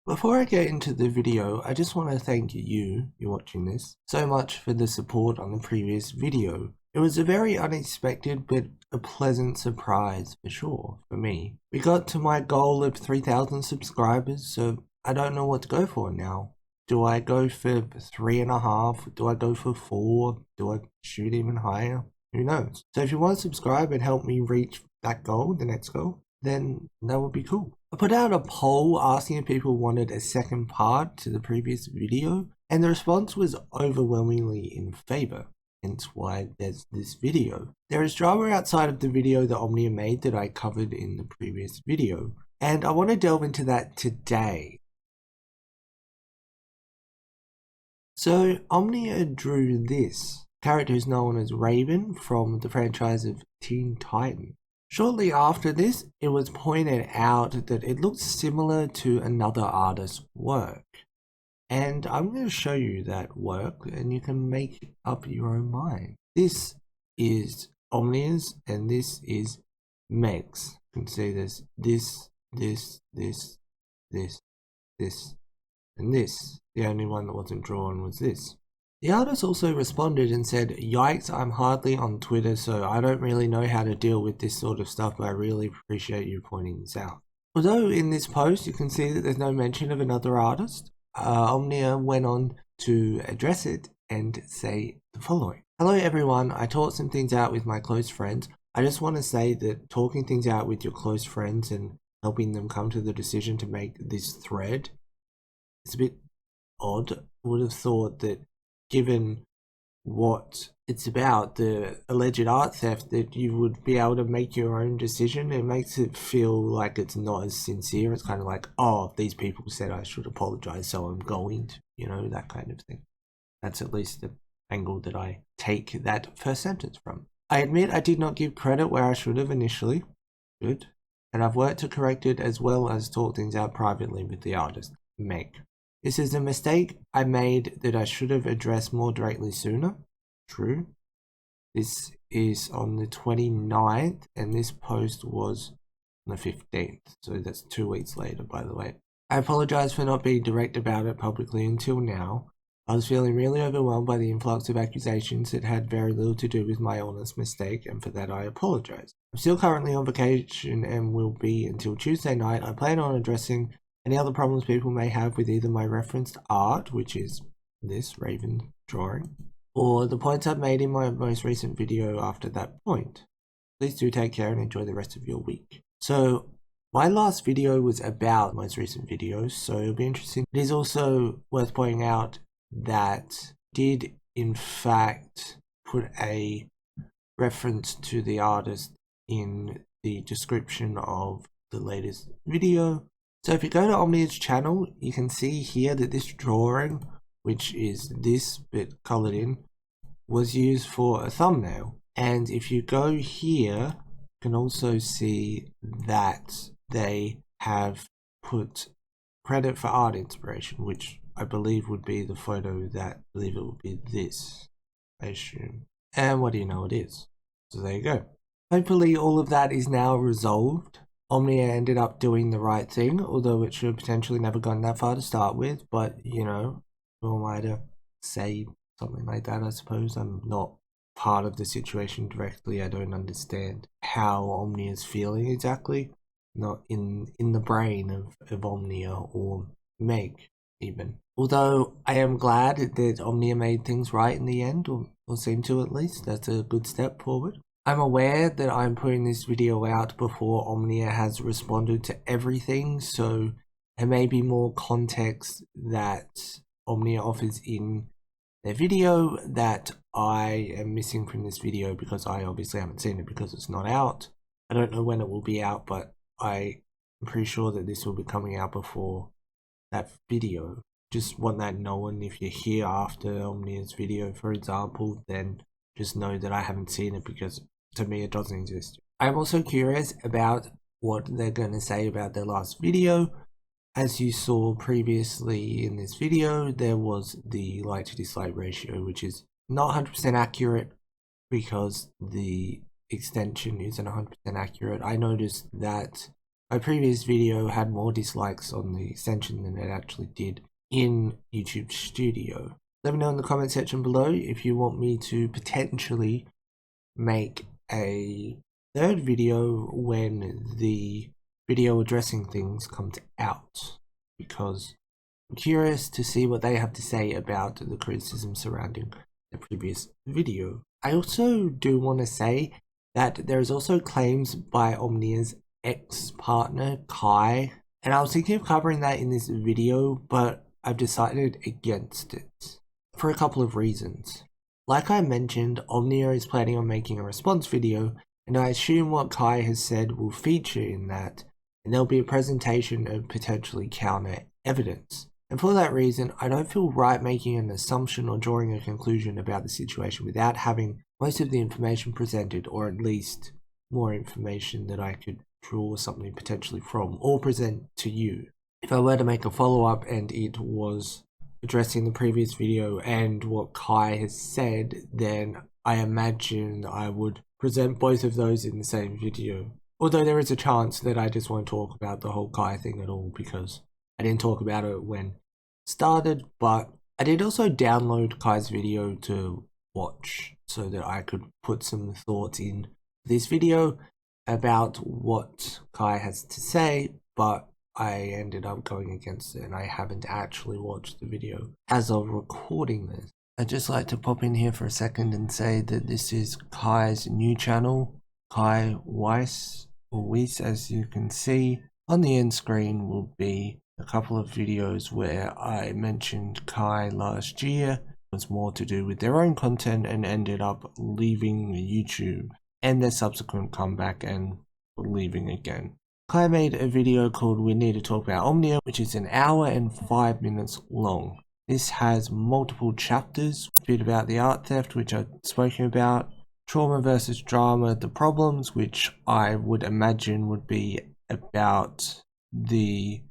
Before I get into the video, I just want to thank you're watching this, so much for the support on the previous video. It was a very unexpected but a pleasant surprise for sure, for me. We got to my goal of 3,000 subscribers, so I don't know what to go for now. Do I go for 3.5? Do I go for 4? Do I shoot even higher? Who knows? So if you want to subscribe and help me reach that goal, the next goal, then that would be cool. I put out a poll asking if people wanted a second part to the previous video, and the response was overwhelmingly in favor, hence why there's this video. There is drama outside of the video that Omnia made that I covered in the previous video, and I want to delve into that today. So Omnia drew this character who's known as Raven from the franchise of Teen Titans. Shortly after this, it was pointed out that it looks similar to another artist's work. And I'm going to show you that work and you can make up your own mind. This is Omnia's and this is Meg's. You can see there's this, and this. The only one that wasn't drawn was this. The artist also responded and said, "Yikes, I'm hardly on Twitter, so I don't really know how to deal with this sort of stuff, but I really appreciate you pointing this out." Although in this post you can see that there's no mention of another artist, Omnia went on to address it and say the following. "Hello everyone, I talked some things out with my close friends. I just want to say that talking things out with your close friends and helping them come to the decision to make this thread is a bit odd. I would have thought that given what it's about, the alleged art theft, that you would be able to make your own decision. It makes it feel like it's not as sincere. It's kind of like, oh, these people said I should apologize, so I'm going to, that kind of thing. That's at least the angle that I take that first sentence from. I admit I did not give credit where I should have initially. Good. And I've worked to correct it as well as talk things out privately with the artist, Meg. This is a mistake I made that I should have addressed more directly sooner. True. This is on the 29th and this post was on the 15th. So that's 2 weeks later, by the way. I apologize for not being direct about it publicly until now. I was feeling really overwhelmed by the influx of accusations that had very little to do with my honest mistake, and for that I apologize. I'm still currently on vacation and will be until Tuesday night. I plan on addressing any other problems people may have with either my referenced art, which is this Raven drawing, or the points I've made in my most recent video after that point. Please do take care and enjoy the rest of your week." So my last video was about most recent videos, so it'll be interesting. It is also worth pointing out that did in fact put a reference to the artist in the description of the latest video. So if you go to Omnia's channel, you can see here that this drawing, which is this bit colored in, was used for a thumbnail. And if you go here, you can also see that they have put credit for art inspiration, which I believe would be the photo that, I believe it would be this, I assume. And what do you know it is? So there you go. Hopefully all of that is now resolved. Omnia ended up doing the right thing, although it should have potentially never gone that far to start with, but who am I to say something like that? I suppose I'm not part of the situation directly. I don't understand how Omnia is feeling exactly, not in the brain of Omnia or Meg even. Although I am glad that Omnia made things right in the end, or seemed to at least. That's a good step forward. I'm aware that I'm putting this video out before Omnia has responded to everything, so there may be more context that Omnia offers in their video that I am missing from this video because I obviously haven't seen it because it's not out. I don't know when it will be out, but I'm pretty sure that this will be coming out before that video. Just want that known. If you're here after Omnia's video, for example, then just know that I haven't seen it because to me it doesn't exist. I'm also curious about what they're going to say about their last video. As you saw previously in this video, there was the like to dislike ratio, which is not 100% accurate because the extension isn't 100% accurate. I noticed that my previous video had more dislikes on the extension than it actually did in YouTube Studio. Let me know in the comment section below if you want me to potentially make a third video when the video addressing things comes out, because I'm curious to see what they have to say about the criticism surrounding the previous video. I also do want to say that there is also claims by Omnia's ex-partner Kai, and I was thinking of covering that in this video, but I've decided against it for a couple of reasons. Like I mentioned, Omnia is planning on making a response video, and I assume what Kai has said will feature in that, and there'll be a presentation of potentially counter evidence. And for that reason, I don't feel right making an assumption or drawing a conclusion about the situation without having most of the information presented, or at least more information that I could draw something potentially from or present to you. If I were to make a follow-up and it was addressing the previous video and what Kai has said, then I imagine I would present both of those in the same video. Although there is a chance that I just won't talk about the whole Kai thing at all, because I didn't talk about it when it started, but I did also download Kai's video to watch so that I could put some thoughts in this video about what Kai has to say, but I ended up going against it and I haven't actually watched the video as of recording this. I'd just like to pop in here for a second and say that this is Kai's new channel, Kai Weiss, or Weiss, as you can see. On the end screen will be a couple of videos where I mentioned Kai last year. It was more to do with their own content and ended up leaving YouTube, and their subsequent comeback and leaving again. Kai made a video called We Need to Talk About Omnia, which is an hour and 5 minutes long. This has multiple chapters, a bit about the art theft, which I've spoken about, trauma versus drama, the problems, which I would imagine would be about the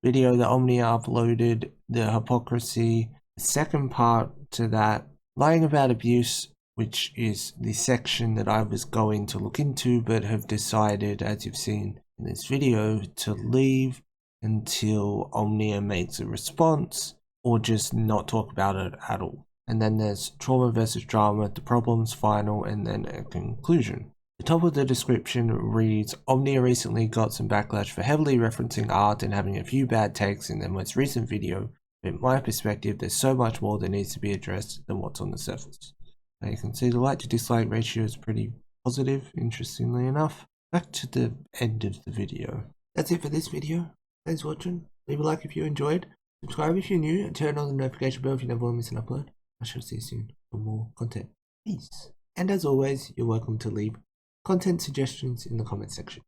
video that Omnia uploaded, the hypocrisy. The second part to that, lying about abuse, which is the section that I was going to look into but have decided, as you've seen in this video, to leave until Omnia makes a response or just not talk about it at all. And then there's trauma versus drama, the problems, final, and then a conclusion. The top of the description reads, Omnia recently got some backlash for heavily referencing art and having a few bad takes in their most recent video. But in my perspective, there's so much more that needs to be addressed than what's on the surface. Now you can see the like to dislike ratio is pretty positive, interestingly enough. Back to the end of the video. That's it for this video. Thanks for watching. Leave a like if you enjoyed. Subscribe if you're new, and turn on the notification bell if you never want to miss an upload. I shall see you soon for more content. Peace. And as always, you're welcome to leave content suggestions in the comment section.